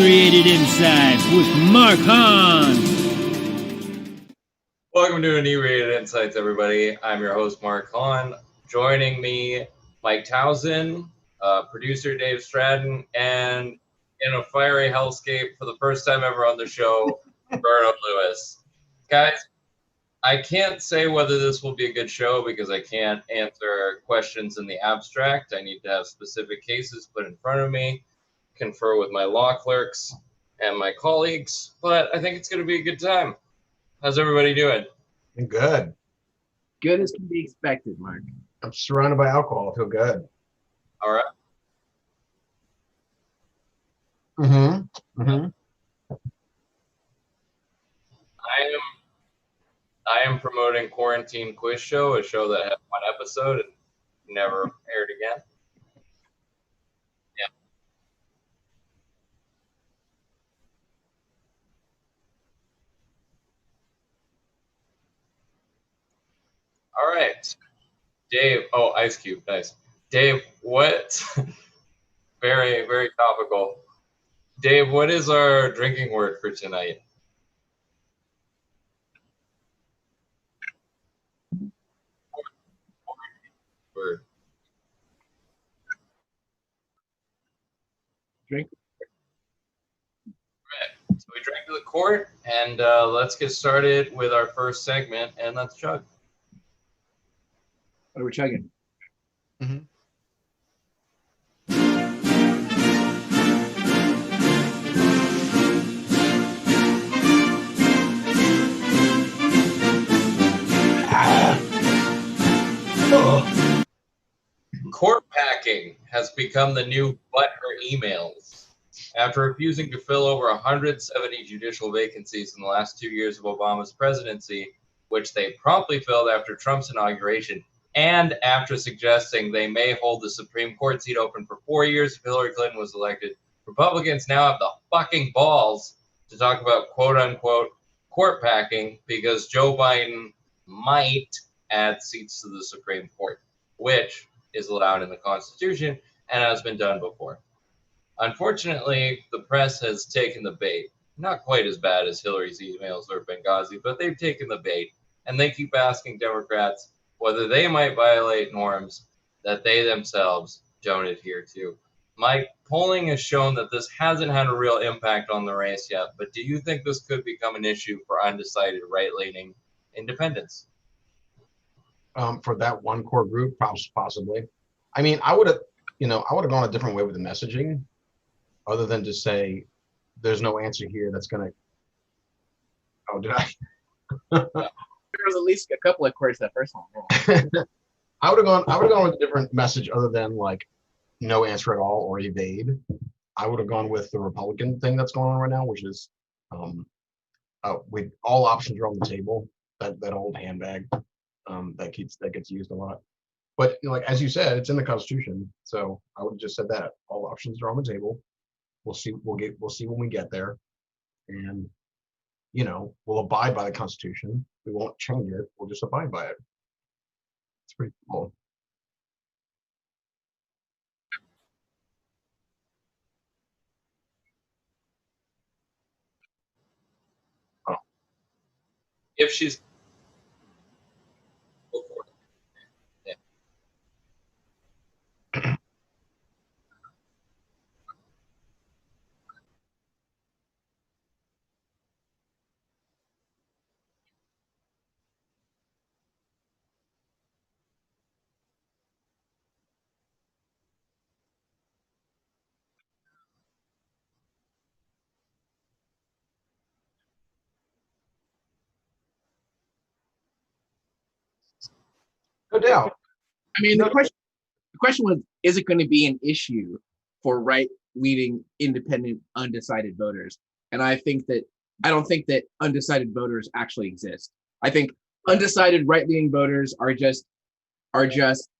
Inebriated Insights with Mark Haan. Welcome to Inebriated Insights, everybody. I'm your host, Mark Haan. Joining me, Mike Tauzin, producer Dave Stratton, and in a fiery hellscape for the first time ever on the show, Barrett Lewis. Guys, I can't say whether this will be a good show because I can't answer questions in the abstract. I need to have specific cases put in front of me, confer with my law clerks and my colleagues, but I think it's going to be a good time. How's everybody doing? Good. Good as can be expected, Mark. I'm surrounded by alcohol. I feel good. All right. I am promoting Quarantine Quiz Show, a show that had one episode and never aired again. Yeah. All right. Dave. Oh, Ice Cube. Nice. Dave, what? Very, very topical. Dave, what is our drinking word for tonight? Word. Drink. Right. So we drank to the court, and let's get started with our first segment, and let's chug. What are we chugging? Court packing has become the new butthurt emails. After refusing to fill over 170 judicial vacancies in the last 2 years of Obama's presidency, which they promptly filled after Trump's inauguration, and after suggesting they may hold the Supreme Court seat open for 4 years if Hillary Clinton was elected, Republicans now have the fucking balls to talk about quote-unquote court packing because Joe Biden might add seats to the Supreme Court, which is allowed in the Constitution and has been done before. Unfortunately, the press has taken the bait. Not quite as bad as Hillary's emails or Benghazi, but they've taken the bait, and they keep asking Democrats whether they might violate norms that they themselves don't adhere to. Mike, polling has shown that this hasn't had a real impact on the race yet, but do you think this could become an issue for undecided right-leaning independents? For that one core group, possibly. I mean, I would have gone a different way with the messaging, other than to say, "There's no answer here." That's gonna. Oh, did I? There was at least a couple of quotes that first one. I would have gone with a different message, other than like, no answer at all or evade. I would have gone with the Republican thing that's going on right now, which is, with all options are on the table. That old handbag. That gets used a lot, but like as you said, it's in the Constitution. So I would have just said that all options are on the table. We'll see when we get there, and we'll abide by the Constitution. We won't change it. We'll just abide by it. It's pretty cool. Oh. If she's No doubt. I mean, the question was, is it going to be an issue for right-leaning, independent, undecided voters? And I don't think that undecided voters actually exist. I think undecided right-leaning voters are just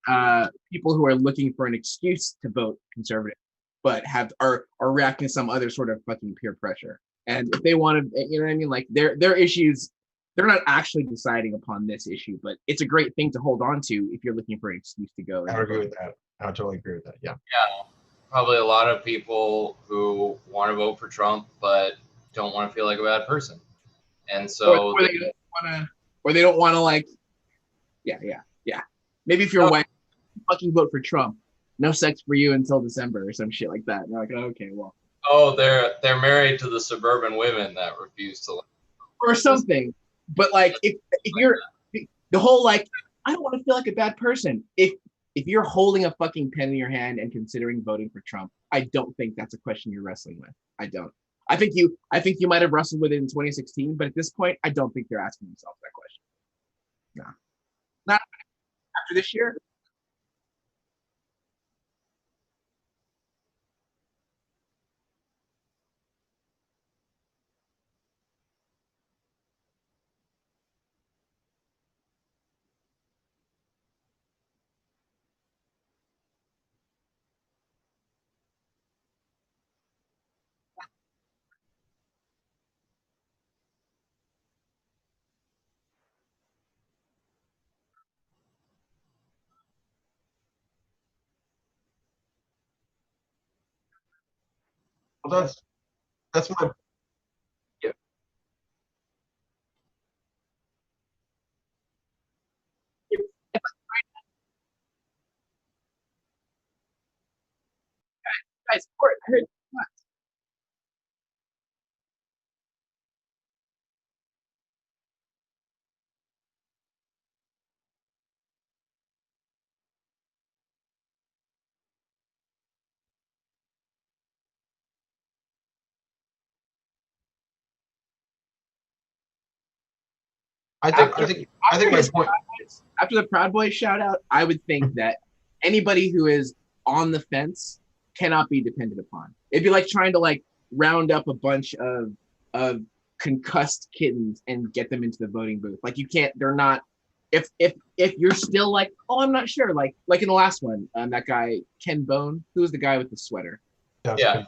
people who are looking for an excuse to vote conservative, but are reacting to some other sort of fucking peer pressure. And if they want to, you know what I mean? Like their issues, they're not actually deciding upon this issue, but it's a great thing to hold on to if you're looking for an excuse to go. I agree with that. I totally agree with that. Yeah. Yeah. probably a lot of people who want to vote for Trump but don't want to feel like a bad person, and so or they don't want to like, yeah. Maybe if you're white, fucking vote for Trump. No sex for you until December or some shit like that. And they're like, okay, well. Oh, they're married to the suburban women that refuse to. Or something. But like, if you're the whole like, I don't want to feel like a bad person. If you're holding a fucking pen in your hand and considering voting for Trump, I don't think that's a question you're wrestling with. I don't. I think you might have wrestled with it in 2016, but at this point, I don't think they're asking themselves that question. No. Not after this year. Well, that's my yeah. Guys, I heard I think my point. after the Proud Boys shout out, I would think that anybody who is on the fence cannot be depended upon. It'd be like trying to like round up a bunch of concussed kittens and get them into the voting booth. Like you can't. They're not. If you're still like, oh, I'm not sure. Like in the last one, that guy Ken Bone, who was the guy with the sweater. Yeah.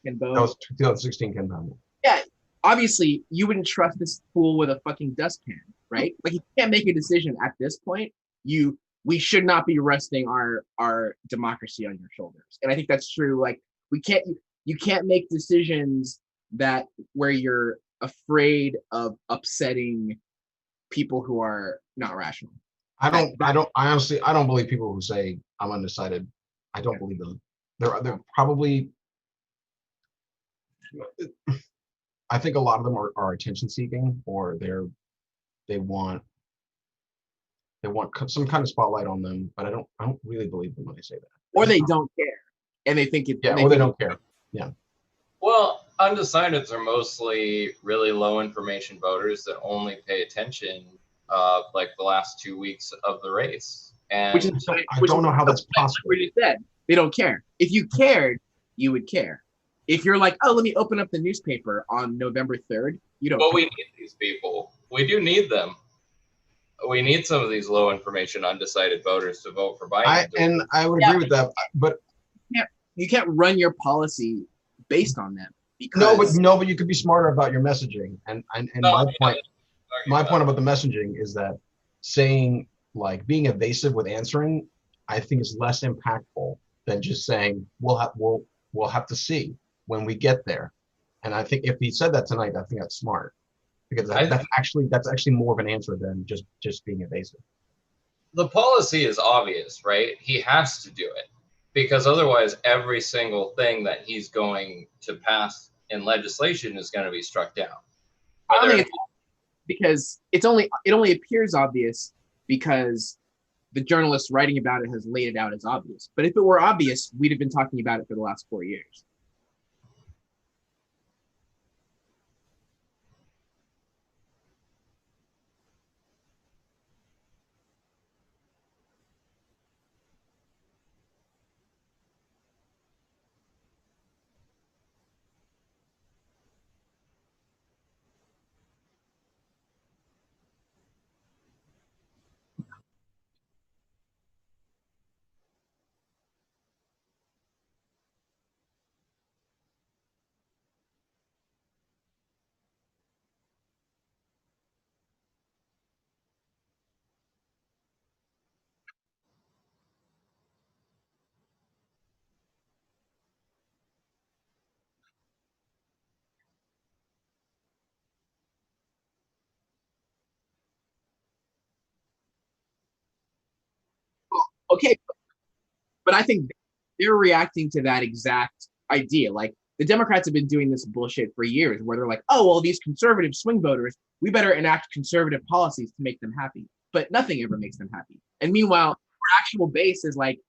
Ken Bone. That was 2016 Ken Bone. Yeah. Obviously, you wouldn't trust this fool with a fucking dustpan, right? Like you can't make a decision at this point. We should not be resting our democracy on your shoulders, and I think that's true. Like you can't make decisions that where you're afraid of upsetting people who are not rational. I honestly don't believe people who say I'm undecided. I don't believe them. They're probably. I think a lot of them are attention seeking, or they want some kind of spotlight on them. But I don't really believe them when they say that. Or they don't care, and they think it. Yeah, or they don't care. Yeah. Well, undecideds are mostly really low information voters that only pay attention like the last 2 weeks of the race. And I don't know how that's possible. Like you said, they don't care. If you cared, you would care. If you're like, oh, let me open up the newspaper on November 3rd, you don't. But we need these people. We do need them. We need some of these low information undecided voters to vote for Biden. I would agree with that, but you can't run your policy based on them. Because but you could be smarter about your messaging. And my point about the messaging is that saying like being evasive with answering, I think is less impactful than just saying we'll have to see when we get there. And I think if he said that tonight, I think that's smart, because that's actually more of an answer than just being evasive. The policy is obvious, right? He has to do it, because otherwise every single thing that he's going to pass in legislation is going to be struck down. Because it only appears obvious because the journalist writing about it has laid it out as obvious. But if it were obvious, we'd have been talking about it for the last 4 years. But I think they're reacting to that exact idea. Like the Democrats have been doing this bullshit for years, where they're like, "Oh, well, these conservative swing voters, we better enact conservative policies to make them happy." But nothing ever makes them happy. And meanwhile, our actual base is like,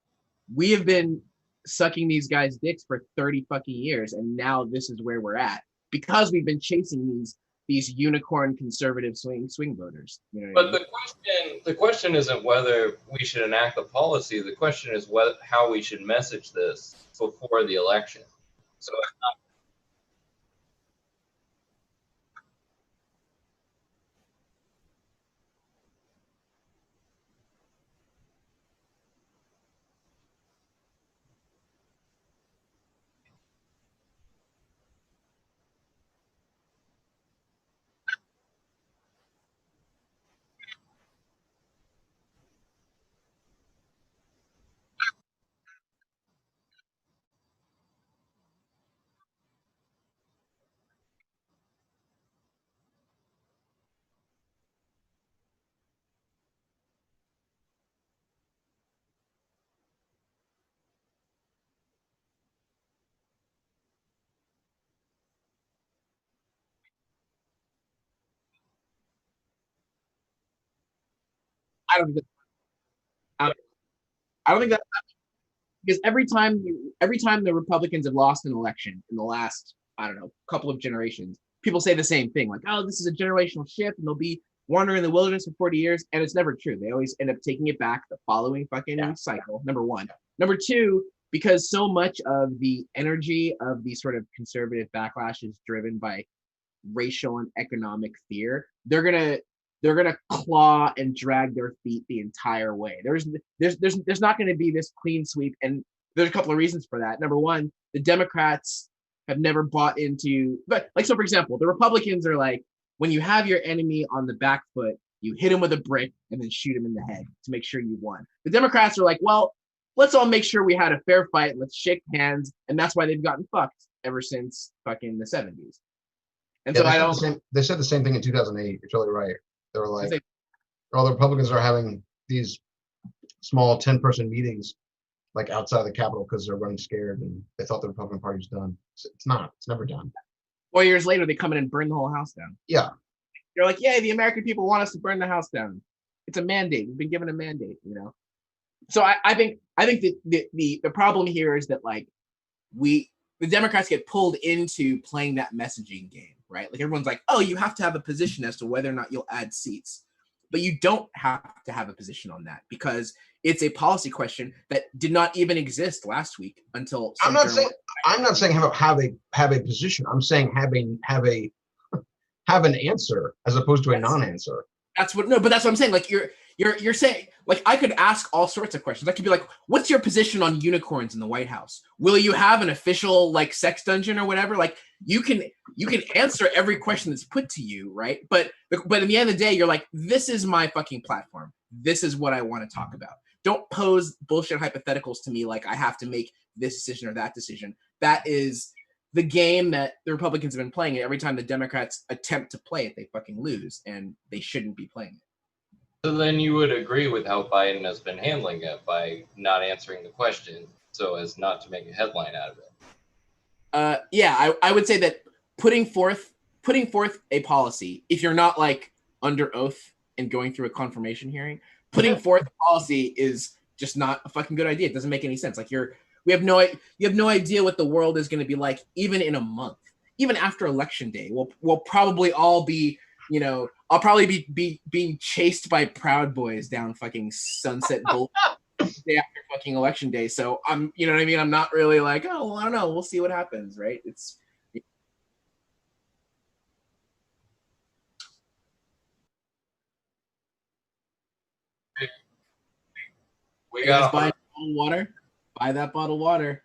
we have been sucking these guys' dicks for 30 fucking years, and now this is where we're at because we've been chasing these unicorn conservative swing voters. You know what I But the question isn't whether we should enact the policy. The question is how we should message this before the election. So I don't think I I don't think that, because every time the Republicans have lost an election in the last, I don't know, couple of generations, people say the same thing, like, "Oh, this is a generational shift, and they'll be wandering in the wilderness for 40 years," and it's never true. They always end up taking it back the following fucking cycle. Number one. Number two, because so much of the energy of the sort of conservative backlash is driven by racial and economic fear, they're gonna claw and drag their feet the entire way. There's not gonna be this clean sweep, and there's a couple of reasons for that. Number one, the Democrats have never bought into, but like, so for example, the Republicans are like, when you have your enemy on the back foot, you hit him with a brick and then shoot him in the head to make sure you won. The Democrats are like, well, let's all make sure we had a fair fight. Let's shake hands, and that's why they've gotten fucked ever since fucking the 70s. And Yeah, so I don't. they said the same thing in 2008. You're totally right. They were like, all the Republicans are having these small 10-person meetings like outside the Capitol because they're running scared and they thought the Republican Party's done. It's not. It's never done. 4 years later, they come in and burn the whole house down. Yeah. You're like, yay, the American people want us to burn the house down. It's a mandate. We've been given a mandate, you know. So I think that the problem here is that, like, the Democrats get pulled into playing that messaging game, right? Like, everyone's like, oh, you have to have a position as to whether or not you'll add seats. But you don't have to have a position on that, because it's a policy question that did not even exist last week until. I'm not saying have a position. I'm saying have an answer as opposed to a non-answer. That's what I'm saying. Like, you're saying, like, I could ask all sorts of questions. I could be like, what's your position on unicorns in the White House? Will you have an official, like, sex dungeon or whatever? Like, you can answer every question that's put to you, right? But in the end of the day, you're like, this is my fucking platform. This is what I want to talk about. Don't pose bullshit hypotheticals to me like I have to make this decision or that decision. That is the game that the Republicans have been playing. Every time the Democrats attempt to play it, they fucking lose, and they shouldn't be playing it. So then you would agree with how Biden has been handling it by not answering the question so as not to make a headline out of it. Yeah, I would say that putting forth a policy, if you're not, like, under oath and going through a confirmation hearing, putting forth a policy is just not a fucking good idea. It doesn't make any sense. Like, you have no idea what the world is going to be like even in a month, even after Election Day. We'll probably all be, you know, I'll probably be being chased by Proud Boys down fucking Sunset Boulevard day after fucking Election Day. So I'm, you know what I mean? I'm not really like, oh, well, I don't know. We'll see what happens, right? It's. We got buy a bottle of water. Buy that bottle of water.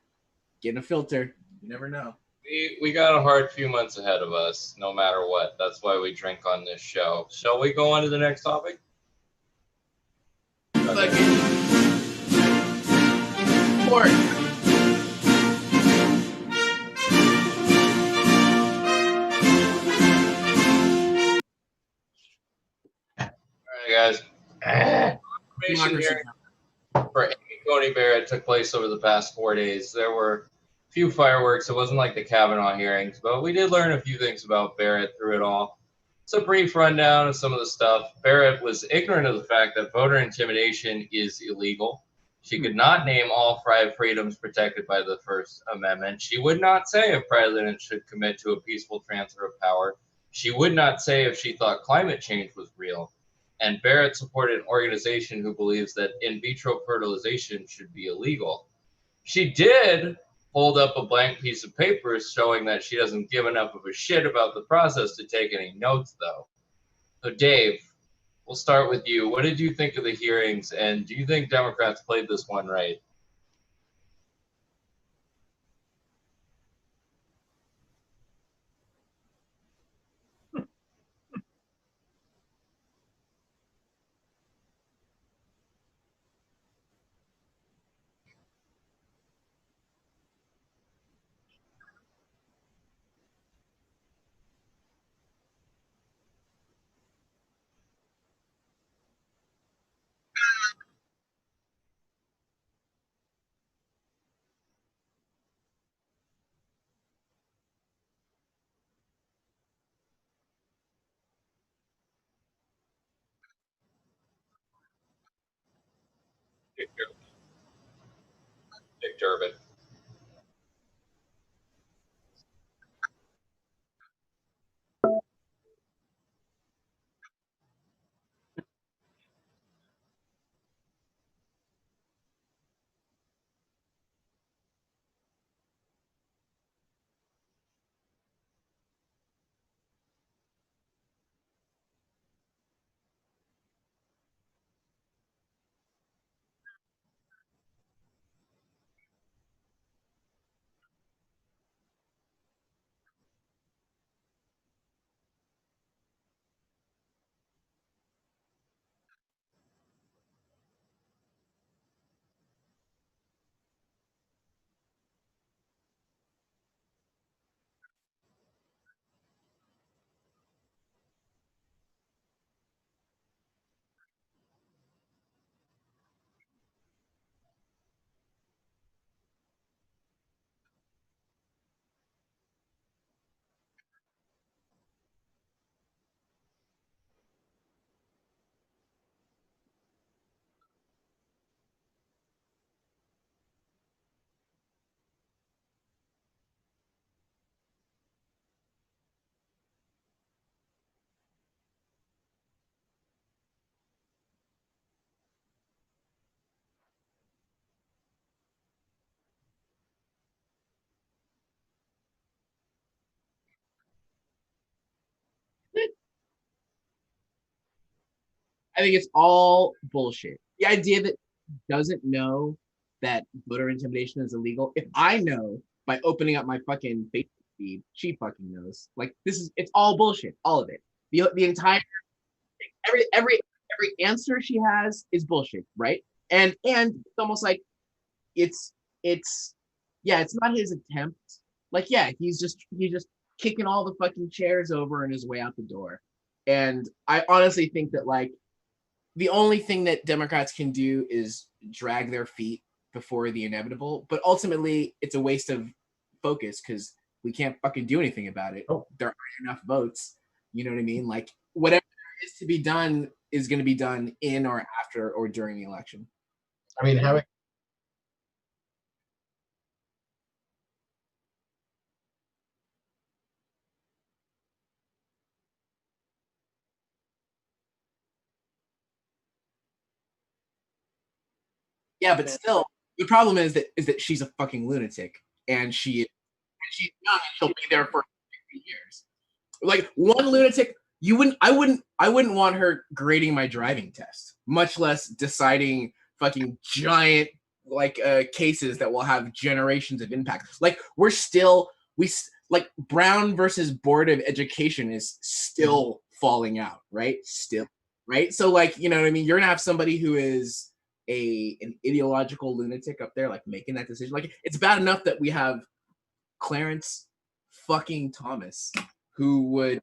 Get in a filter. You never know. we got a hard few months ahead of us, no matter what. That's why we drink on this show. Shall we go on to the next topic? Like, pork. All right, guys. Information here for any Coney Barrett took place over the past 4 days. There were a few fireworks. It wasn't like the Kavanaugh hearings, but we did learn a few things about Barrett through it all. It's a brief rundown of some of the stuff. Barrett was ignorant of the fact that voter intimidation is illegal. She could not name all five freedoms protected by the First Amendment. She would not say if presidents should commit to a peaceful transfer of power. She would not say if she thought climate change was real. And Barrett supported an organization who believes that in vitro fertilization should be illegal. She did hold up a blank piece of paper showing that she doesn't give enough of a shit about the process to take any notes, though. So, Dave, we'll start with you. What did you think of the hearings, and do you think Democrats played this one right? Dick Durbin. I think it's all bullshit. The idea that doesn't know that voter intimidation is illegal. If I know by opening up my fucking Facebook feed, she fucking knows. Like it's all bullshit. All of it. The entire every answer she has is bullshit, right? And it's almost like it's it's yeah, it's not his attempt. Like yeah, he's just kicking all the fucking chairs over on his way out the door. And I honestly think that like the only thing that Democrats can do is drag their feet before the inevitable. But ultimately, it's a waste of focus because we can't fucking do anything about it. Oh. There aren't enough votes. You know what I mean? Like whatever is to be done is going to be done in or after or during the election. I mean, having Yeah, but still, the problem is that she's a fucking lunatic, and she's young, and she'll be there for 50 years. Like one lunatic, I wouldn't want her grading my driving test, much less deciding fucking giant like cases that will have generations of impact. Like like Brown versus Board of Education is still falling out, right? Still, right? So like, you know what I mean? You're gonna have somebody who is an ideological lunatic up there, like making that decision. Like it's bad enough that we have Clarence fucking Thomas who would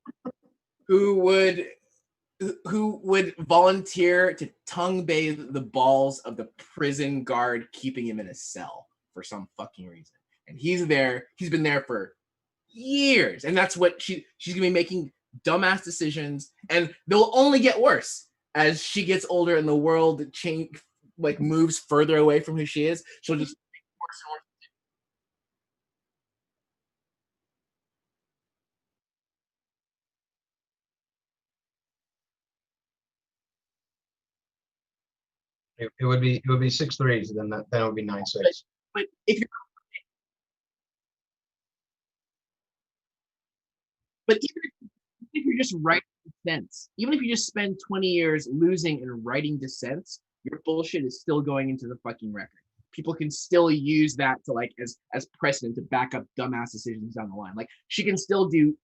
who would volunteer to tongue bathe the balls of the prison guard keeping him in a cell for some fucking reason. And he's been there for years. And that's what she's gonna be making dumbass decisions, and they'll only get worse as she gets older and the world moves further away from who she is. She'll just make worse and worse. It would be 6-3, so then it would be 9-6. But even if you're just writing dissents, even if you just spend 20 years losing and writing dissents, your bullshit is still going into the fucking record. People can still use that to as precedent to back up dumbass decisions down the line. Like, she can still do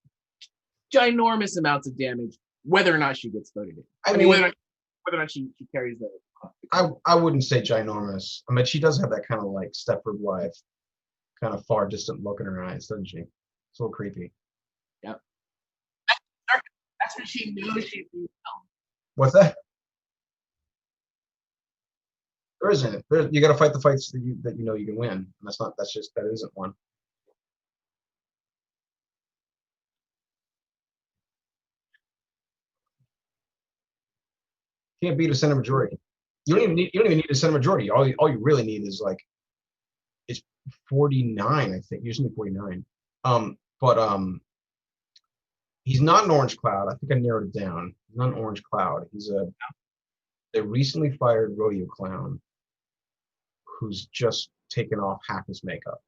ginormous amounts of damage whether or not she gets voted in. I mean, whether or not she carries the. I wouldn't say ginormous. I mean, she does have that kind of like Stepford wife, kind of far distant look in her eyes, doesn't she? It's a little creepy. Yep. That's when she knows she's being filmed. What's that? There isn't. You got to fight the fights that you know you can win. And that isn't one. Can't beat a Senate majority. You don't even need a Senate majority. All you really need is it's 49. I think you just need 49. But he's not an orange cloud. I think I narrowed it down. He's not an orange cloud. He's a recently fired rodeo clown who's just taken off half his makeup.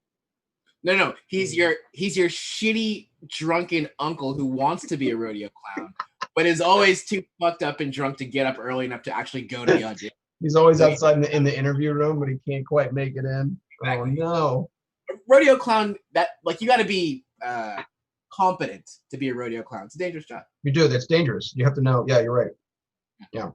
No, he's your shitty drunken uncle who wants to be a rodeo clown, but is always too fucked up and drunk to get up early enough to actually go to the audition. He's always outside in the interview room, but he can't quite make it in. Exactly. Oh no! Rodeo clown, you got to be competent to be a rodeo clown. It's a dangerous job. You do. That's dangerous. You have to know. Yeah, you're right. Yeah.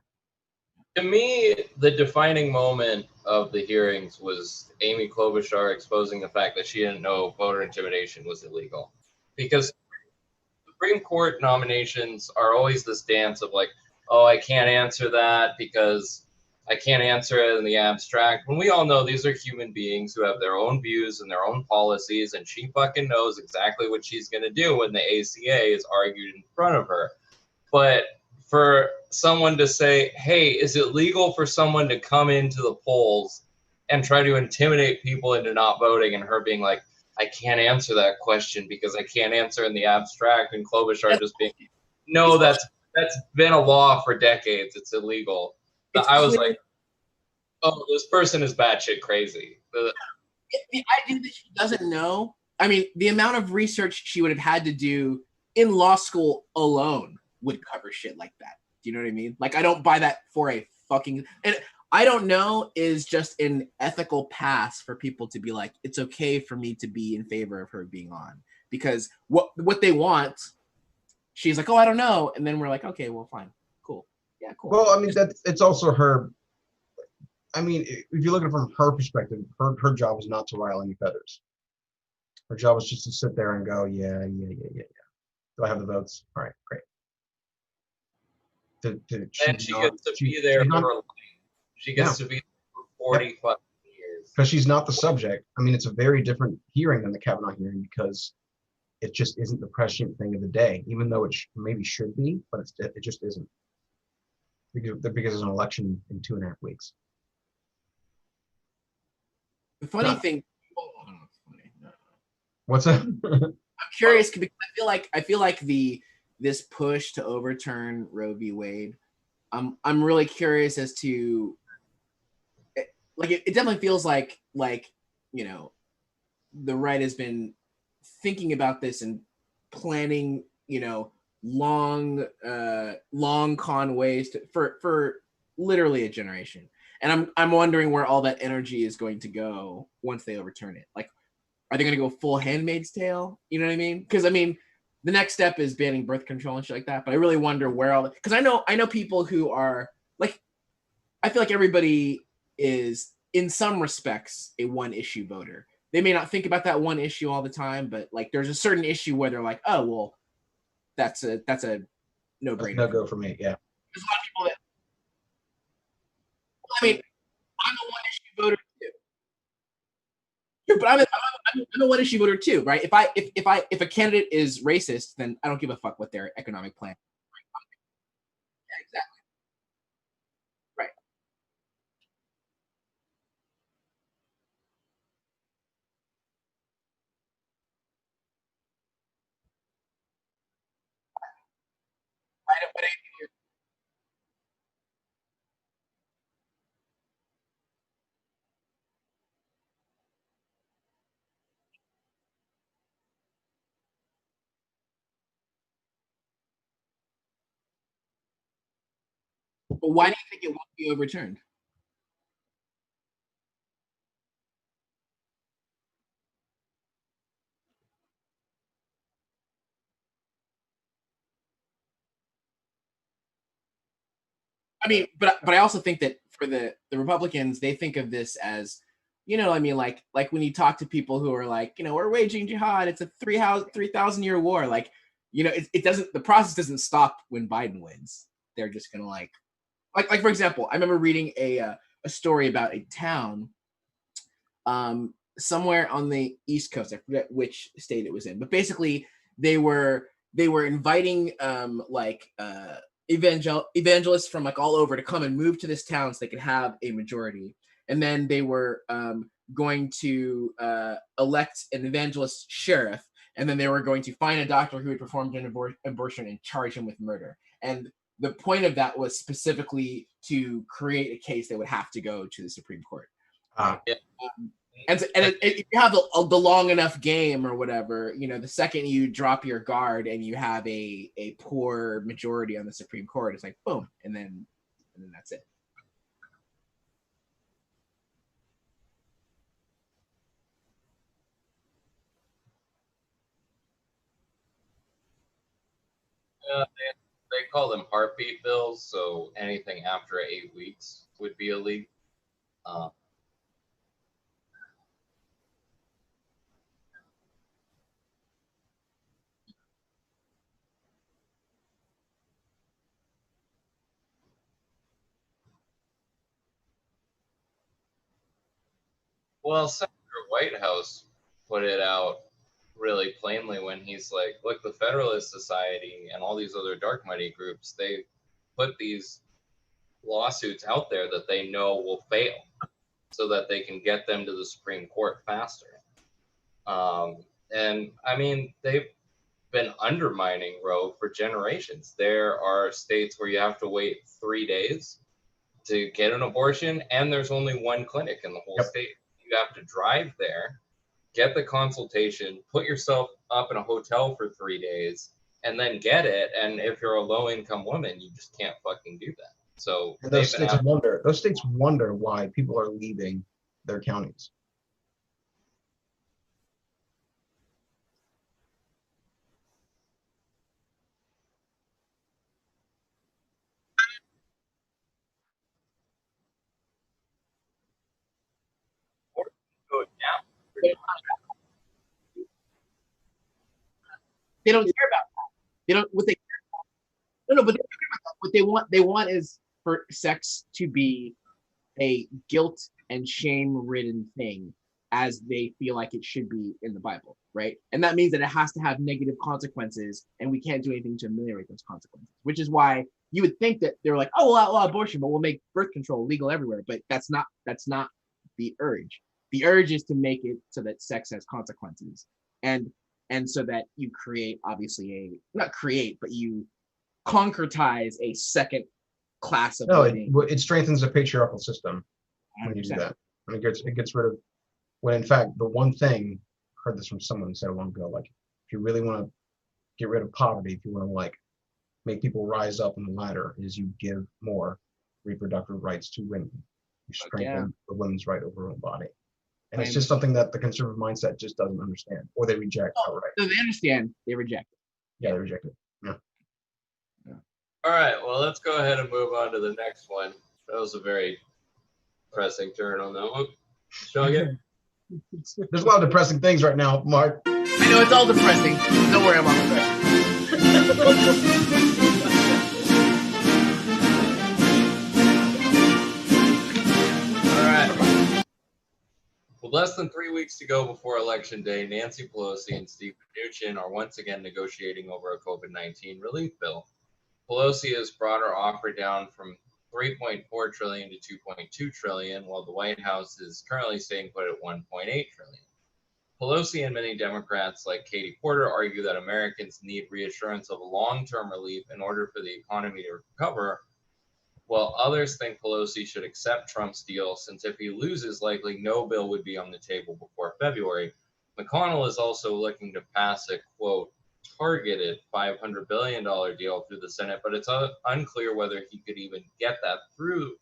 To me, the defining moment of the hearings was Amy Klobuchar exposing the fact that she didn't know voter intimidation was illegal. Because Supreme Court nominations are always this dance of oh, I can't answer that because I can't answer it in the abstract. When we all know these are human beings who have their own views and their own policies, and she fucking knows exactly what she's going to do when the ACA is argued in front of her. But for someone to say, hey, is it legal for someone to come into the polls and try to intimidate people into not voting, and her being like, I can't answer that question because I can't answer in the abstract, and Klobuchar just being, no, that's been a law for decades. It's illegal. I was like, oh, this person is batshit crazy. The idea that she doesn't know, I mean, the amount of research she would have had to do in law school alone would cover shit like that. Do you know what I mean? I don't buy that for a fucking, and I don't know is just an ethical pass for people to be like, it's okay for me to be in favor of her being on, because what they want, she's like, oh, I don't know. And then we're like, okay, well, fine. Cool. Yeah, cool. Well, I mean, it's also her. I mean, if you look at it from her perspective, her job is not to rile any feathers. Her job is just to sit there and go, yeah. Do I have the votes? All right, great. And she gets to be there for a life. She gets to be there for 40 plus years. Because she's not the subject. I mean, it's a very different hearing than the Kavanaugh hearing because it just isn't the prescient thing of the day, even though it maybe should be, but it just isn't. Because there's an election in 2.5 weeks. The funny thing. What's that? I'm curious because I feel like this push to overturn Roe v. Wade. I'm really curious as to it definitely feels like the right has been thinking about this and planning long con ways for literally a generation. And I'm wondering where all that energy is going to go once they overturn it. Are they going to go full Handmaid's Tale? You know what I mean? Because I mean, the next step is banning birth control and shit like that. But I really wonder where all because I know people who are I feel like everybody is in some respects a one issue voter. They may not think about that one issue all the time, but there's a certain issue where they're like, oh well, that's a no brainer. No go for me, yeah. I mean, I'm a one-issue voter too. But I'm a one-issue voter too, right? If a candidate is racist, then I don't give a fuck what their economic plan. Yeah, exactly. Right. But why do you think it won't be overturned? I mean, but I also think that for the Republicans, they think of this as, I mean, like when you talk to people who are like, we're waging jihad, it's a 3,000 year war. Like, it doesn't, the process doesn't stop when Biden wins. They're just gonna like for example, I remember reading a story about a town, somewhere on the East Coast. I forget which state it was in, but basically they were inviting evangelists from like all over to come and move to this town so they could have a majority. And then they were going to elect an evangelist sheriff, and then they were going to find a doctor who had performed an abortion and charge him with murder. And the point of that was specifically to create a case that would have to go to the Supreme Court. And if you have the long enough game or whatever, the second you drop your guard and you have a poor majority on the Supreme Court, it's like boom, and then that's it. They call them heartbeat bills, so anything after 8 weeks would be illegal. Well, Senator Whitehouse put it out really plainly when he's like, look, the Federalist Society and all these other dark money groups, they put these lawsuits out there that they know will fail so that they can get them to the Supreme Court faster. And I mean, they've been undermining Roe for generations. There are states where you have to wait 3 days to get an abortion, and there's only one clinic in the whole state. You have to drive there, get the consultation, put yourself up in a hotel for 3 days, and then get it. And if you're a low-income woman, you just can't fucking do that. So those states wonder why people are leaving their counties. They don't care about that. They don't what they care about. No, but they don't care about that. What they want is for sex to be a guilt and shame-ridden thing, as they feel like it should be in the Bible, right? And that means that it has to have negative consequences, and we can't do anything to ameliorate those consequences. Which is why you would think that they're like, oh, we'll outlaw abortion, but we'll make birth control legal everywhere. But that's not the urge. The urge is to make it so that sex has consequences, and so that you create, obviously, you concretize a second class of living. It strengthens the patriarchal system when you do that. And it gets rid of, when in fact, the one thing, I heard this from someone who said a while ago, like, if you really want to get rid of poverty, if you want to like make people rise up on the ladder, is you give more reproductive rights to women. You strengthen the women's right over her own body. And it's just something that the conservative mindset just doesn't understand, or they reject outright. So they understand, they reject it. Yeah, they reject it. Yeah. All right, well, let's go ahead and move on to the next one. That was a very depressing turn on that one. Shall I get? There's a lot of depressing things right now, Mark. I know it's all depressing. Don't worry about it. With less than 3 weeks to go before Election Day, Nancy Pelosi and Steve Mnuchin are once again negotiating over a COVID-19 relief bill. Pelosi has brought her offer down from $3.4 trillion to $2.2 trillion, while the White House is currently staying put at $1.8 trillion. Pelosi and many Democrats like Katie Porter argue that Americans need reassurance of long-term relief in order for the economy to recover, while others think Pelosi should accept Trump's deal, since if he loses, likely no bill would be on the table before February. McConnell is also looking to pass a, quote, targeted $500 billion deal through the Senate, but it's unclear whether he could even get that through,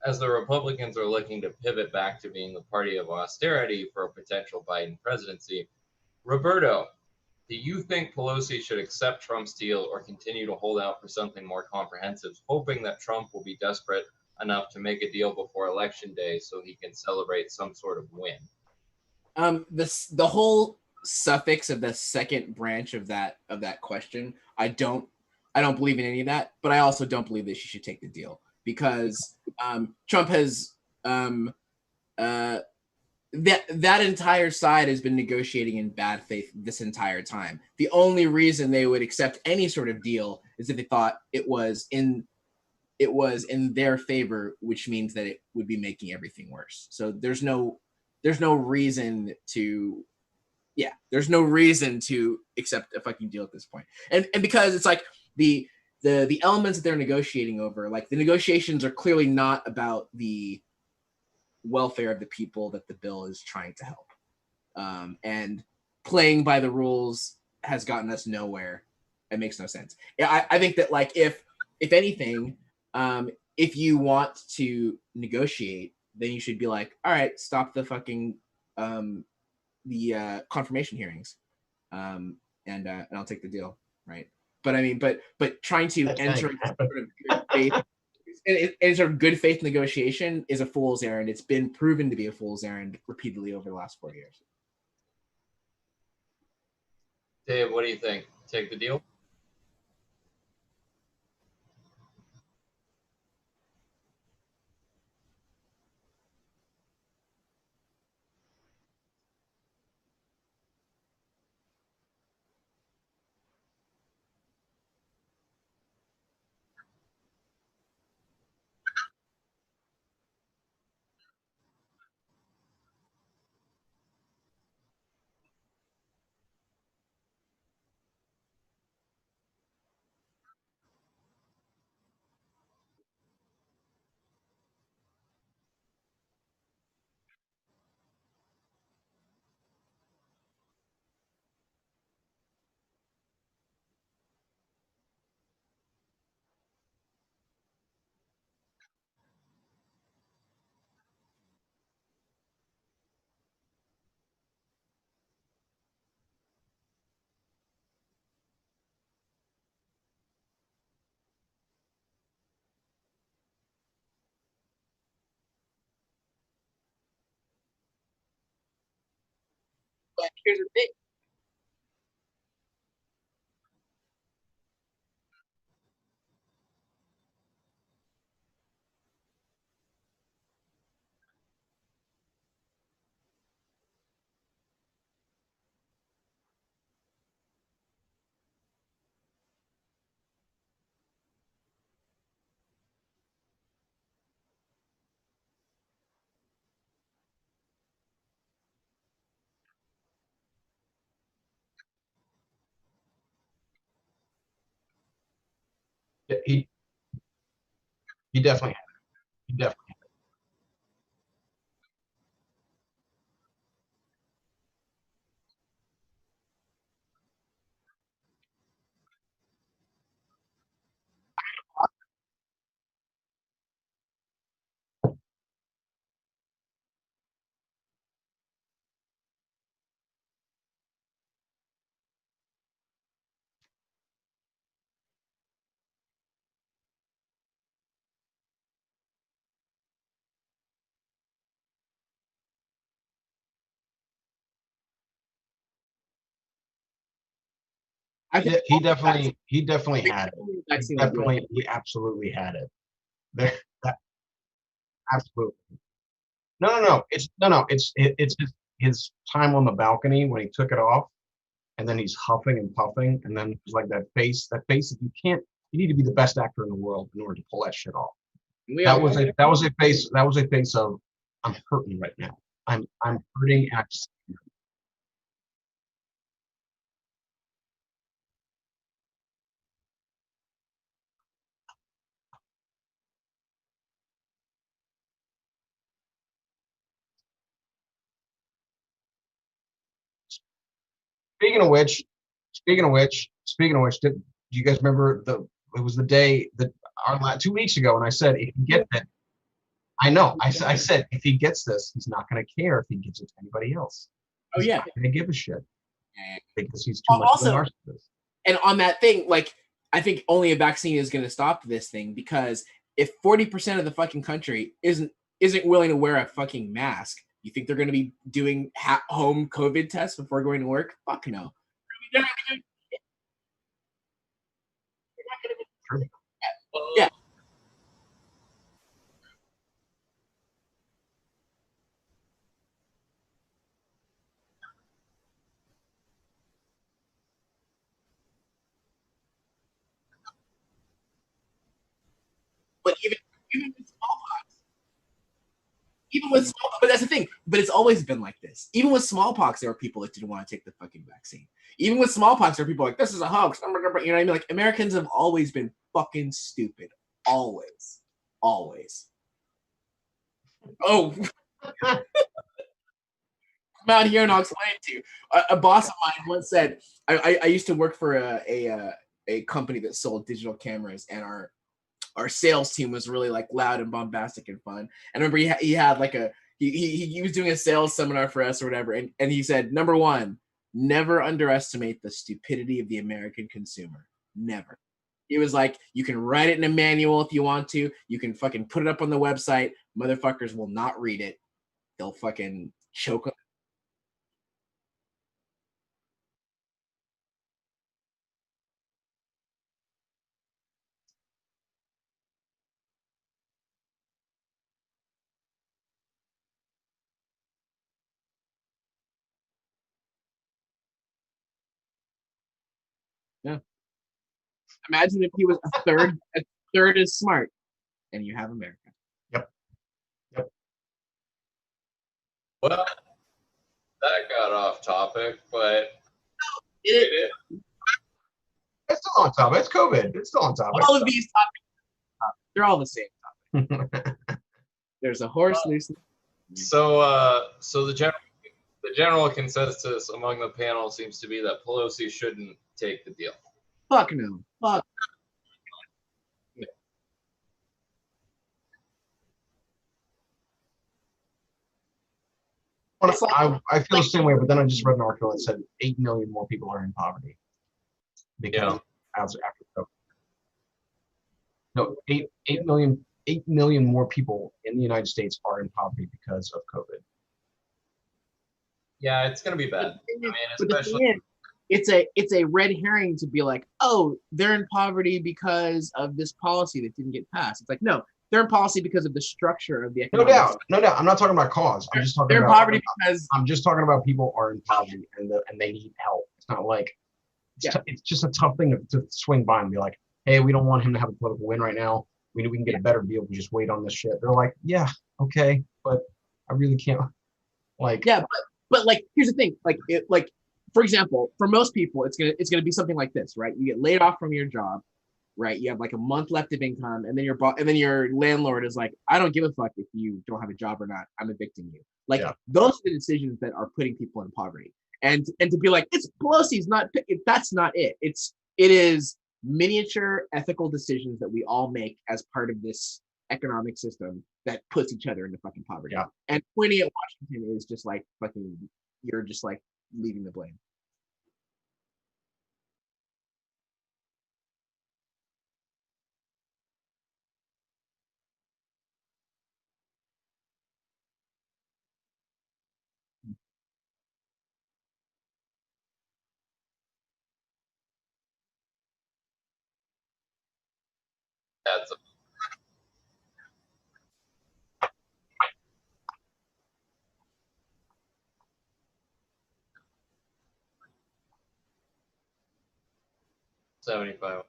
as the Republicans are looking to pivot back to being the party of austerity for a potential Biden presidency. Roberto, do you think Pelosi should accept Trump's deal or continue to hold out for something more comprehensive, hoping that Trump will be desperate enough to make a deal before Election Day so he can celebrate some sort of win? The whole suffix of the second branch of that question, I don't believe in any of that, but I also don't believe that she should take the deal, because Trump has that entire side has been negotiating in bad faith this entire time. The only reason they would accept any sort of deal is if they thought it was in their favor, which means that it would be making everything worse. So there's no reason to accept a fucking deal at this point. And because it's like the elements that they're negotiating over, like the negotiations are clearly not about the welfare of the people that the bill is trying to help. And playing by the rules has gotten us nowhere. It makes no sense. I think that, like, if anything, if you want to negotiate, then you should be like, all right, stop the fucking the confirmation hearings, and I'll take the deal, right? But I mean, but trying to enter sort of good faith, and sort of good faith negotiation is a fool's errand. It's been proven to be a fool's errand repeatedly over the last 4 years. Dave, what do you think? Take the deal? But here's the thing. He definitely had it. He definitely he definitely had it. He absolutely had it. There, absolutely. No. It's his time on the balcony when he took it off, and then he's huffing and puffing, and then there's like that face that you can't. You need to be the best actor in the world in order to pull that shit off. That was a face of I'm hurting right now. I'm hurting at. Speaking of which, do you guys remember it was the day that 2 weeks ago, and I said if he gets it, I know. I said if he gets this, he's not going to care if he gives it to anybody else. Oh yeah, not going to give a shit because he's too Well, much of a also- narcissist. and on that thing, like I think only a vaccine is going to stop this thing, because if 40% of the fucking country isn't willing to wear a fucking mask, you think they're going to be doing home COVID tests before going to work? Fuck no. They're not gonna do- Yeah. But even with smallpox, but that's the thing. But it's always been like this. Even with smallpox, there were people that didn't want to take the fucking vaccine. Even with smallpox, there are people like, this is a hoax. You know what I mean? Like, Americans have always been fucking stupid. Always. Always. Oh, come out here and I'll explain it to you. A boss of mine once said, I used to work for a company that sold digital cameras, and our sales team was really like loud and bombastic and fun. And I remember he had like he was doing a sales seminar for us or whatever, and he said, number one, never underestimate the stupidity of the American consumer. Never. He was like, you can write it in a manual if you want to. You can fucking put it up on the website. Motherfuckers will not read it. They'll fucking choke on. Yeah. Imagine if he was a third as smart, and you have America. Yep. Well, that got off topic, but It, It's still on topic. It's COVID. It's still on topic. all of these topics, they're all the same topic. There's a horse loose. so the general consensus among the panel seems to be that Pelosi shouldn't take the deal. Fuck no. Fuck. I feel the same way, but then I just read an article that said 8 million more people are in poverty because after COVID. No, 8 million more people in the United States are in poverty because of COVID. Yeah, it's gonna be bad. I mean, especially It's a red herring to be like, oh, they're in poverty because of this policy that didn't get passed. It's like, no, they're in policy because of the structure of the economic No doubt. I'm not talking about cause. I'm just talking they're in about poverty because I'm just talking about people are in poverty and they need help. It's not like it's just a tough thing to swing by and be like, hey, we don't want him to have a political win right now. We know we can get a better deal if we just wait on this shit. They're like, yeah, okay, but I really can't. Like, yeah, but like, here's the thing, like for example, for most people, it's gonna be something like this, right? You get laid off from your job, right? You have like a month left of income, and then your landlord is like, I don't give a fuck if you don't have a job or not. I'm evicting you. Like, those are the decisions that are putting people in poverty. And to be like, it's Pelosi's not. That's not it. It is miniature ethical decisions that we all make as part of this economic system that puts each other into fucking poverty. Yeah. And pointing at Washington is just like fucking. You're just like leaving the blame. that's 75.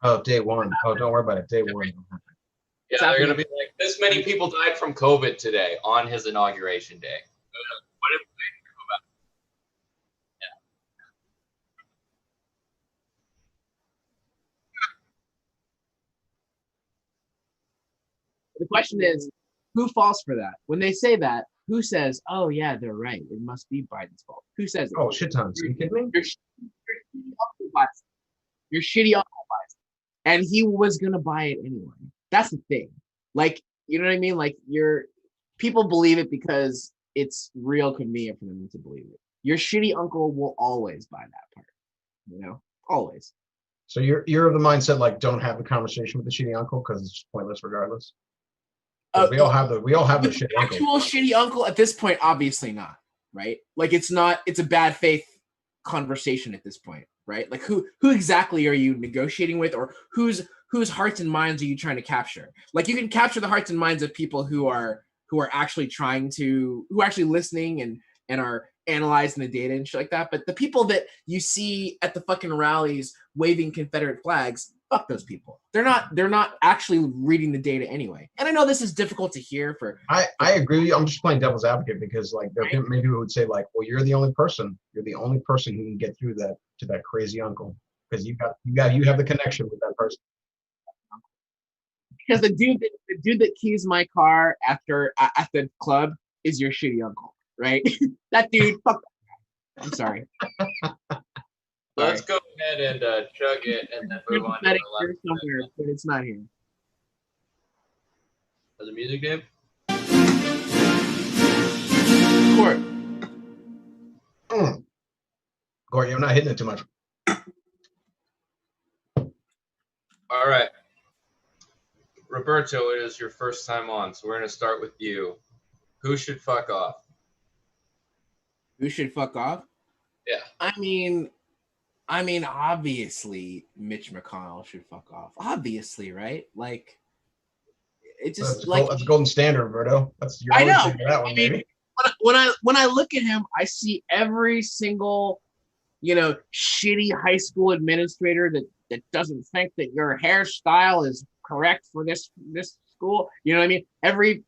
Oh, day one. Oh, don't worry about it. Day one. Yeah, they're going to be like, this many people died from COVID today on his inauguration day. What if they go back? The question is, who falls for that? When they say that, who says, "Oh yeah, they're right. It must be Biden's fault"? Who says it? Oh, shit tons. Are you kidding me? Your shitty uncle buys it. Your shitty uncle buys it, and he was gonna buy it anyway. That's the thing. Like, you know what I mean? Like, people believe it because it's real convenient for them to believe it. Your shitty uncle will always buy that part. You know, always. So you're of the mindset like don't have the conversation with the shitty uncle because it's just pointless regardless. We all have the shitty uncle. Actual shitty uncle at this point, obviously not, right? Like it's a bad faith conversation at this point, right? Like who exactly are you negotiating with, or whose hearts and minds are you trying to capture? Like you can capture the hearts and minds of people who are actually listening and are analyzing the data and shit like that. But the people that you see at the fucking rallies waving Confederate flags, fuck those people. They're not actually reading the data anyway. And I know this is difficult to hear for. I agree with you. I'm just playing devil's advocate because like there are many people who would say like, well, you're the only person who can get through that to that crazy uncle because you have the connection with that person. Because the dude that keys my car at the club is your shitty uncle, right? That dude, fuck. I'm sorry. Let's go ahead and chug it and then move on to the last somewhere, but it's not here. The music, Dave? Court. Court, you're not hitting it too much. All right. Roberto, it is your first time on, so we're going to start with you. Who should fuck off? Who should fuck off? Yeah. I mean, obviously, Mitch McConnell should fuck off. Obviously, right? Like, it just that's a golden standard, Roberto. I know. That one, maybe. When I look at him, I see every single, shitty high school administrator that doesn't think that your hairstyle is correct for this school. You know what I mean? Every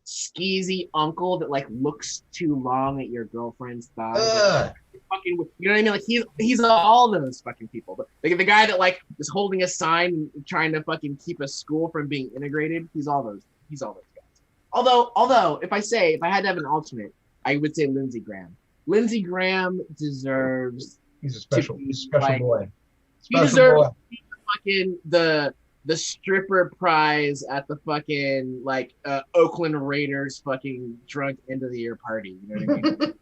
skeezy uncle that like looks too long at your girlfriend's thighs. Fucking, you know what I mean? Like he's all those fucking people. But like the guy that like is holding a sign and trying to fucking keep a school from being integrated, he's all those guys. Although if I had to have an alternate, I would say Lindsey Graham. Lindsey Graham deserves. He's a special boy. He deserves fucking the stripper prize at the fucking like Oakland Raiders fucking drunk end of the year party. You know what I mean?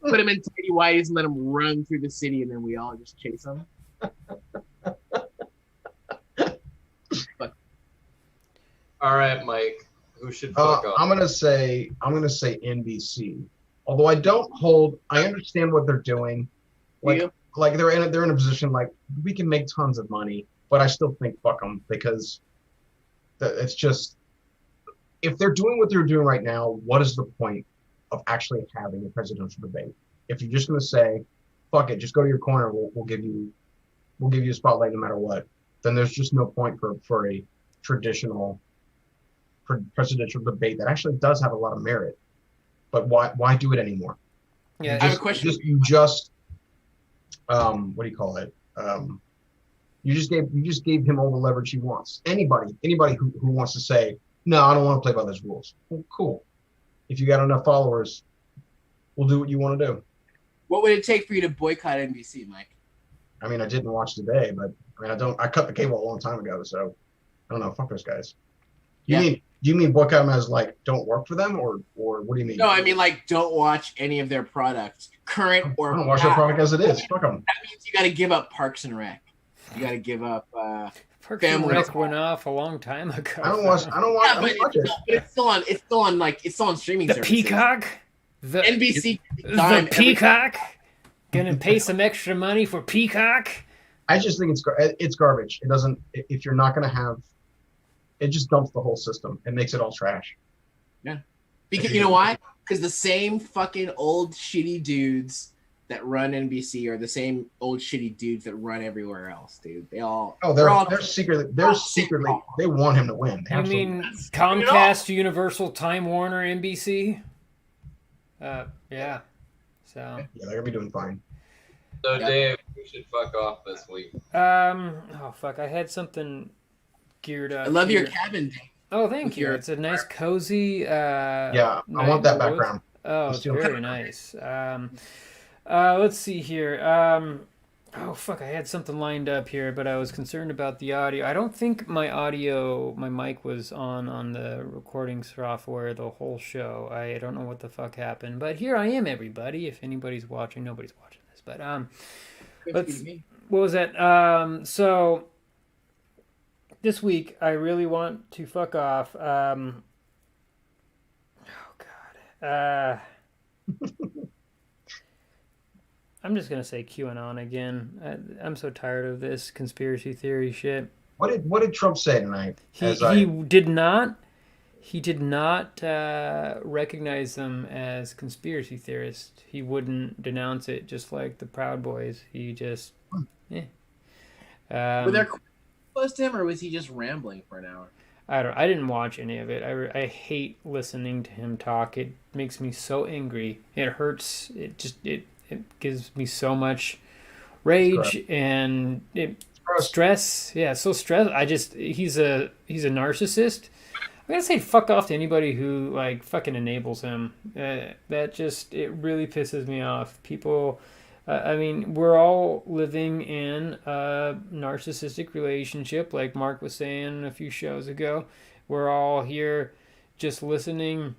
Put him in tidy whities and let him run through the city, and then we all just chase him. All right, Mike. Who should fuck off? I'm gonna say NBC. Although I understand what they're doing. Like they're in a position like we can make tons of money, but I still think fuck them because it's just if they're doing what they're doing right now, what is the point of actually having a presidential debate? If you're just going to say, fuck it, just go to your corner, we'll give you a spotlight no matter what, then there's just no point for a traditional presidential debate that actually does have a lot of merit. But why do it anymore? Yeah, I have a question. What do you call it? You just gave him all the leverage he wants. Anybody who wants to say, no, I don't want to play by those rules. Well, cool. If you got enough followers, we'll do what you want to do. What would it take for you to boycott NBC, Mike? I mean, I didn't watch today, but I cut the cable a long time ago, so I don't know. Fuck those guys. Do you mean boycott them as like don't work for them, or what do you mean? No, I mean like don't watch any of their products, current or I don't watch their product as it is. Fuck them. That means you got to give up Parks and Rec. You got to give up. Parks and Rec went off a long time ago. I don't watch it. But it's still on. It's still on streaming. The services. Peacock. The NBC. The Peacock. Gonna pay some extra money for Peacock. I just think it's garbage. It doesn't. If you're not gonna have, it just dumps the whole system. It makes it all trash. Yeah. Because you know why? Because the same fucking old shitty dudes that run NBC are the same old shitty dudes that run everywhere else, dude. They're secretly they want him to win. You mean Comcast, Universal, Time Warner, NBC? Yeah. So yeah, they're gonna be doing fine. So Dave, we should fuck off this week. Oh fuck, I had something geared up. I love here. your cabin, Dave. Oh, thank you. It's a nice, cozy. Yeah, I want that background. Oh, it's very nice. Let's see here. Oh, fuck, I had something lined up here, but I was concerned about the audio. I don't think my mic was on the recording software the whole show. I don't know what the fuck happened, but here I am, everybody. If anybody's watching, nobody's watching this, but what was that? So this week, I really want to fuck off. Oh, God. I'm just going to say QAnon again. I'm so tired of this conspiracy theory shit. What did Trump say tonight? He did not recognize them as conspiracy theorists. He wouldn't denounce it, just like the Proud Boys. He just... Were there close to him, or was he just rambling for an hour? I didn't watch any of it. I hate listening to him talk. It makes me so angry. It hurts. It gives me so much rage and stress. Yeah, so stress. He's a narcissist. I'm gonna say fuck off to anybody who like fucking enables him. That just it really pisses me off. People. I mean, we're all living in a narcissistic relationship, like Mark was saying a few shows ago. We're all here just listening,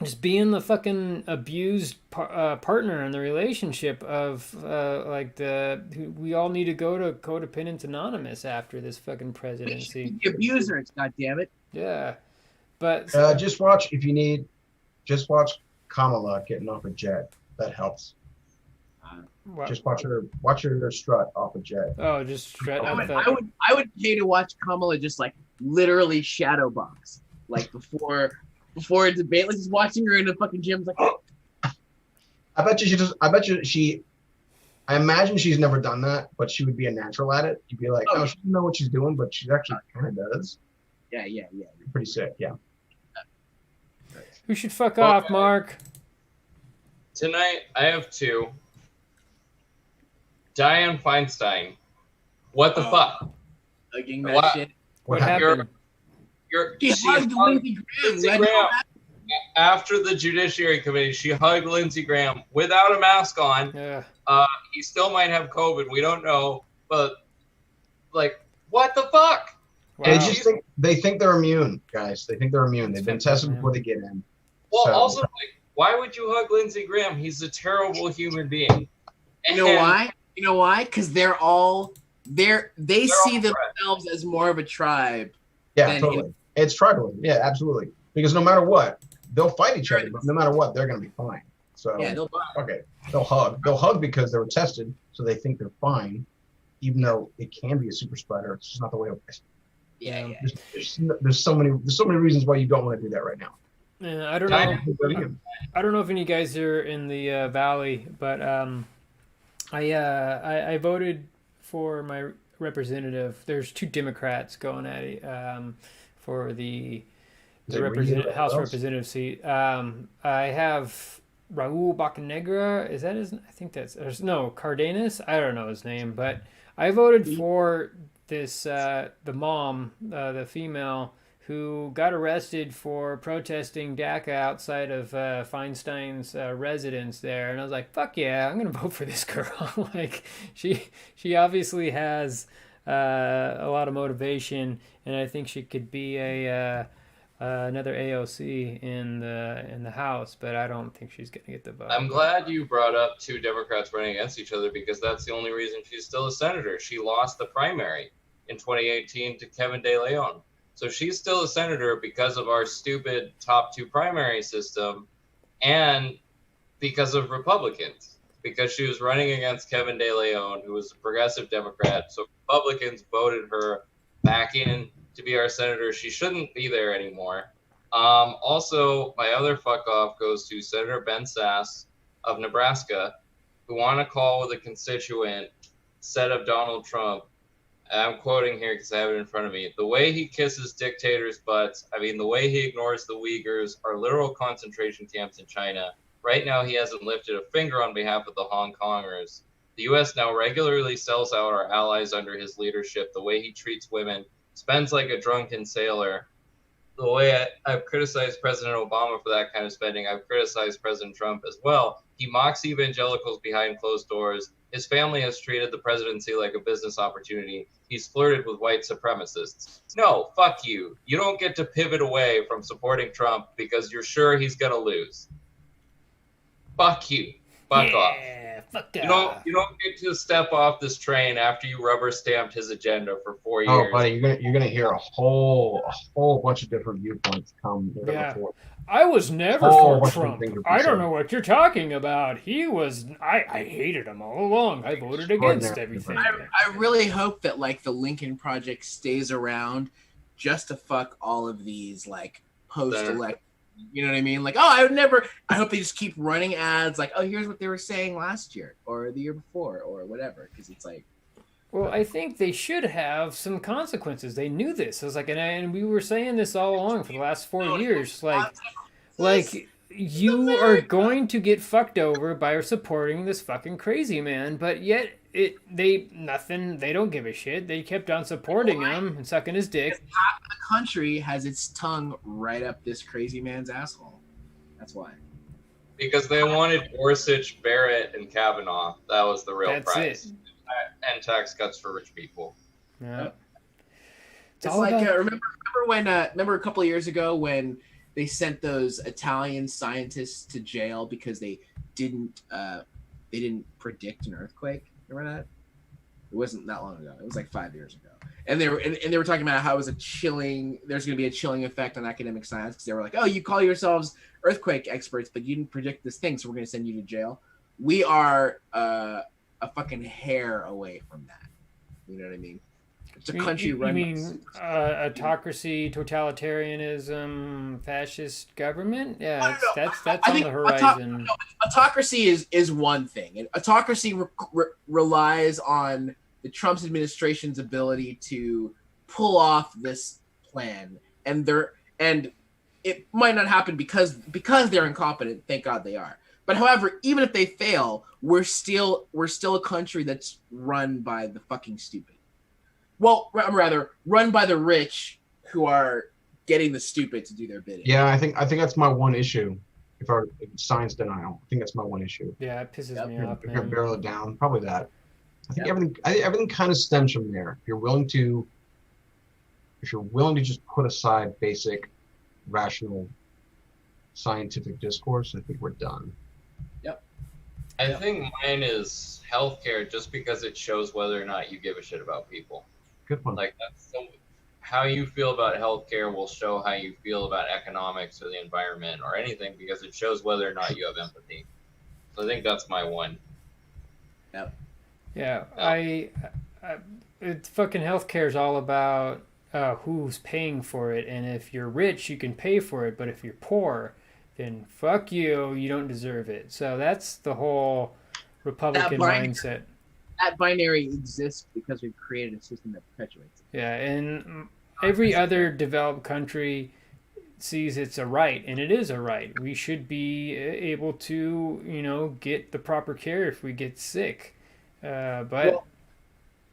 just being the fucking abused partner in the relationship of, we all need to go to Codependence Anonymous after this fucking presidency. The abusers, goddammit. Yeah. But just watch, if you need, just watch Kamala getting off a jet. That helps. Just watch her strut off a jet. Oh, just strut off I would pay to watch Kamala just like literally shadowbox, like before a debate, like just watching her in a fucking gym. Like, I imagine she's never done that, but she would be a natural at it. You'd be like, she doesn't know what she's doing, but she actually kind of does. Yeah. Pretty sick, yeah. Who should fuck off, Mark? Tonight, I have two. Dianne Feinstein. What the fuck? Hugging that shit. What happened? She hugged Lindsey Graham. After the Judiciary Committee, she hugged Lindsey Graham without a mask on. Yeah. He still might have COVID. We don't know. But, like, what the fuck? Wow. They think they're immune, guys. They think they're immune. They've been tested before they get in. Well, also, like, why would you hug Lindsey Graham? He's a terrible human being. You know why? Because they see themselves as more of a tribe. Yeah, totally. It's tribalism. Yeah, absolutely. Because no matter what, they'll fight each other, but no matter what, they're going to be fine. So yeah, they'll hug. They'll hug because they were tested, so they think they're fine, even though it can be a super spreader. It's just not the way it works. Yeah. There's so many reasons why you don't want to do that right now. Yeah, I don't know if any of you guys are in the Valley, but I voted for my representative. There's two Democrats going at it for the House representative seat. I have Raul Bocanegra. Is that his? I think that's no Cardenas. I don't know his name, but I voted for this the mom, the female who got arrested for protesting DACA outside of Feinstein's residence there, and I was like, "Fuck yeah, I'm gonna vote for this girl." Like, she obviously has a lot of motivation, and I think she could be another AOC in the House, but I don't think she's gonna get the vote. I'm glad you brought up two Democrats running against each other, because that's the only reason she's still a senator. She lost the primary in 2018 to Kevin De Leon. So she's still a senator because of our stupid top two primary system and because of Republicans, because she was running against Kevin De Leon, who was a progressive Democrat. So Republicans voted her back in to be our senator. She shouldn't be there anymore. Also, my other fuck off goes to Senator Ben Sass of Nebraska, who on a call with a constituent said of Donald Trump, I'm quoting here because I have it in front of me, the way he kisses dictators' butts, the way he ignores the Uyghurs are literal concentration camps in China. Right now, he hasn't lifted a finger on behalf of the Hong Kongers. The U.S. now regularly sells out our allies under his leadership. The way he treats women, spends like a drunken sailor. The way I've criticized President Obama for that kind of spending, I've criticized President Trump as well. He mocks evangelicals behind closed doors. His family has treated the presidency like a business opportunity. He's flirted with white supremacists. No, fuck you. You don't get to pivot away from supporting Trump because you're sure he's going to lose. Fuck you. Fuck off. Fuck you don't get to step off this train after you rubber stamped his agenda for 4 years. Oh, buddy, you're gonna hear a whole bunch of different viewpoints come. Yeah. I was never for Trump. I don't know what you're talking about. He was. I hated him all along. I voted against everything. I really hope that like the Lincoln Project stays around just to fuck all of these like post-elect. You know what I mean? Like, I hope they just keep running ads like, oh, here's what they were saying last year or the year before or whatever. Because it's like. Well, I think they should have some consequences. They knew this. I was like, and we were saying this all along for the last 4 years. Like you are going to get fucked over by supporting this fucking crazy man, but yet they don't give a shit. They kept on supporting him and sucking his dick. Half the country has its tongue right up this crazy man's asshole. That's why. Because they wanted Gorsuch, Barrett, and Kavanaugh. That was the real prize. It. And tax cuts for rich people. Yeah. It's like remember a couple of years ago when they sent those Italian scientists to jail because they didn't predict an earthquake. Remember that? It wasn't that long ago. It was like 5 years ago. And they were talking about how it was there's going to be a chilling effect on academic science because they were like, oh, you call yourselves earthquake experts, but you didn't predict this thing, so we're going to send you to jail. We are a fucking hair away from that. You know what I mean? It's a country run. You mean autocracy, totalitarianism, fascist government? Yeah, that's on the horizon. Autocracy is one thing. And autocracy relies on the Trump's administration's ability to pull off this plan, and it might not happen because they're incompetent. Thank God they are. But however, even if they fail, we're still a country that's run by the fucking stupid. Well, rather run by the rich who are getting the stupid to do their bidding. Yeah, I think that's my one issue. If science denial, I think that's my one issue. Yeah, it pisses me off. If you barrel it down, probably that. I think everything kind of stems from there. If you're willing to just put aside basic, rational, scientific discourse, I think we're done. Yep. I think mine is healthcare, just because it shows whether or not you give a shit about people. Good one. Like how you feel about healthcare will show how you feel about economics or the environment or anything, because it shows whether or not you have empathy. So I think that's my one. Yep. Yeah, it's fucking healthcare is all about who's paying for it, and if you're rich, you can pay for it, but if you're poor, then fuck you, you don't deserve it. So that's the whole Republican mindset. That binary exists because we've created a system that perpetuates it. Yeah, and every other developed country, sees it's a right, and it is a right. We should be able to, get the proper care if we get sick. But Well,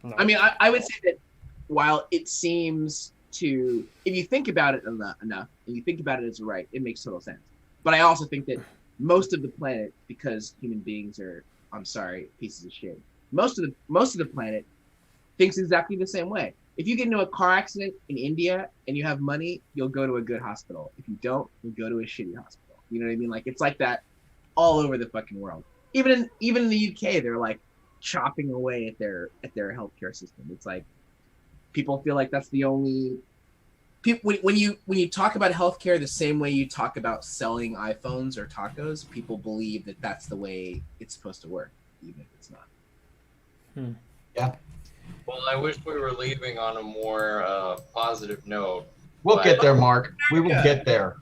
no. I mean, I would say that while it seems to, if you think about it enough, and you think about it as a right, it makes total sense. But I also think that most of the planet, because human beings are, I'm sorry, pieces of shit. Most of the planet thinks exactly the same way. If you get into a car accident in India and you have money, you'll go to a good hospital. If you don't, you'll go to a shitty hospital. You know what I mean? Like, it's like that all over the fucking world. Even in the UK, they're like chopping away at their healthcare system. It's like people feel like that's the only people. When you talk about healthcare the same way you talk about selling iPhones or tacos, people believe that that's the way it's supposed to work, even if it's not. Yeah. Well, I wish we were leaving on a more positive note. We'll get there, Mark. We will get there.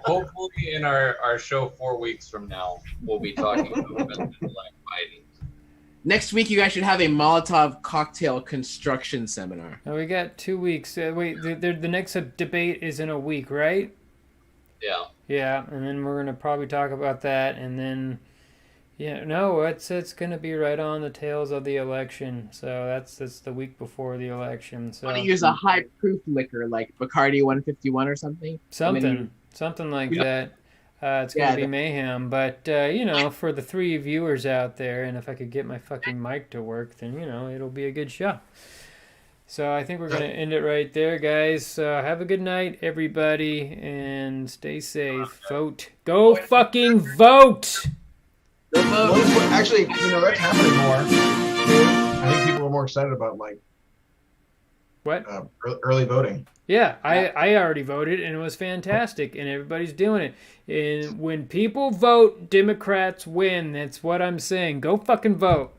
Hopefully, in our show 4 weeks from now, we'll be talking about black fighting. Next week, you guys should have a Molotov cocktail construction seminar. Oh, we got 2 weeks. Wait, the next debate is in a week, right? Yeah. Yeah, and then we're gonna probably talk about that, and then, it's gonna be right on the tails of the election. So that's the week before the election. So Want to use a high proof liquor like Bacardi 151 or something? Something like that. It's going to be mayhem. But, for the 3 viewers out there, and if I could get my fucking mic to work, then, it'll be a good show. So I think we're going to end it right there, guys. Have a good night, everybody, and stay safe. Vote. Go fucking vote! Actually, that's happening more. I think people are more excited about, What? Early voting. Yeah, I already voted, and it was fantastic, and everybody's doing it. And when people vote, Democrats win. That's what I'm saying. Go fucking vote.